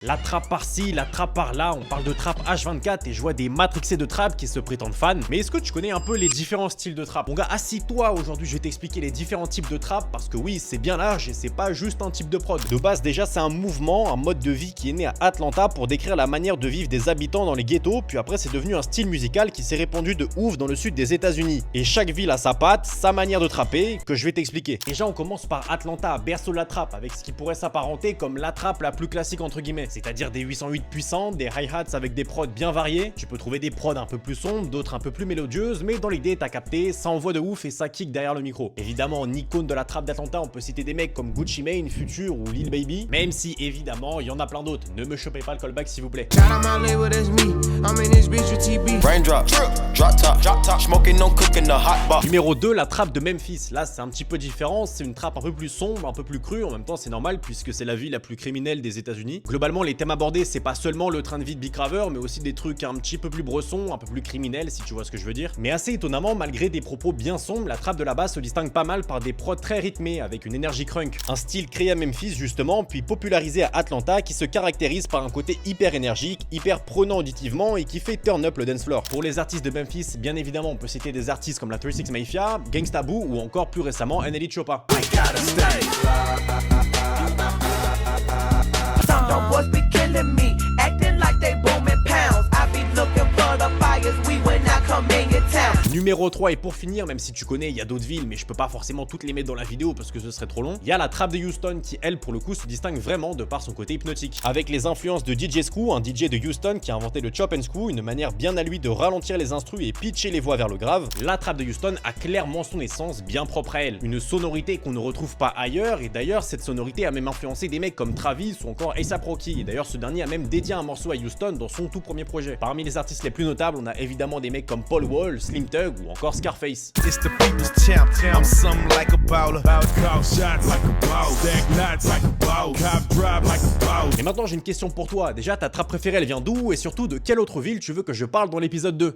La trappe par-ci, la trappe par-là, on parle de trappe H24 et je vois des matrixés de trappe qui se prétendent fans. Mais est-ce que tu connais un peu les différents styles de trappe? Mon gars, assis-toi, aujourd'hui je vais t'expliquer les différents types de trappe parce que oui, c'est bien large et c'est pas juste un type de prod. De base déjà, c'est un mouvement, un mode de vie qui est né à Atlanta pour décrire la manière de vivre des habitants dans les ghettos, puis après c'est devenu un style musical qui s'est répandu de ouf dans le sud des États-Unis. Et chaque ville a sa patte, sa manière de trapper, que je vais t'expliquer. Déjà, on commence par Atlanta, berceau de la trappe, avec ce qui pourrait s'apparenter comme la trappe la plus classique entre guillemets, c'est-à-dire des 808 puissants, des hi-hats avec des prods bien variés. Tu peux trouver des prods un peu plus sombres, d'autres un peu plus mélodieuses, mais dans l'idée, t'as capté, ça envoie de ouf et ça kick derrière le micro. Évidemment, en icône de la trappe d'Atlanta, on peut citer des mecs comme Gucci Mane, Future ou Lil Baby, même si évidemment, il y en a plein d'autres. Ne me chopez pas le callback s'il vous plaît. Numéro 2, la trappe de Memphis. Là, c'est un petit peu différent, c'est une trappe un peu plus sombre, un peu plus crue, en même temps c'est normal puisque c'est la ville la plus criminelle des États-Unis. Globalement, les thèmes abordés, c'est pas seulement le train de vie de Big Raver, mais aussi des trucs un petit peu plus bressons, un peu plus criminels si tu vois ce que je veux dire. Mais assez étonnamment, malgré des propos bien sombres, la trappe de la basse se distingue pas mal par des prods très rythmés avec une énergie crunk. Un style créé à Memphis justement, puis popularisé à Atlanta qui se caractérise par un côté hyper énergique, hyper prenant auditivement et qui fait turn up le dance floor. Pour les artistes de Memphis, bien évidemment, on peut citer des artistes comme la 36 Mafia, Gangsta Boo ou encore plus récemment NLE Choppa. Boys be killing me, acting like they booming pounds. I be looking for the fires, we when I come in your town. Numéro 3 et pour finir, même si tu connais, il y a d'autres villes, mais je peux pas forcément toutes les mettre dans la vidéo parce que ce serait trop long. Il y a la trappe de Houston qui, elle, pour le coup, se distingue vraiment de par son côté hypnotique. Avec les influences de DJ Screw, un DJ de Houston qui a inventé le chop and screw, une manière bien à lui de ralentir les instrus et pitcher les voix vers le grave, la trappe de Houston a clairement son essence bien propre à elle. Une sonorité qu'on ne retrouve pas ailleurs, et d'ailleurs, cette sonorité a même influencé des mecs comme Travis ou encore A$AP Rocky. Et d'ailleurs, ce dernier a même dédié un morceau à Houston dans son tout premier projet. Parmi les artistes les plus notables, on a évidemment des mecs comme Paul Wall, Slim Thug ou encore Scarface. It's the people's champ. I'm something like a baller. Call shots like a ball. Stack knots like a ball. Cop drive like a ball. Et maintenant j'ai une question pour toi. Déjà, ta trappe préférée elle vient d'où? Et surtout de quelle autre ville tu veux que je parle dans l'épisode 2?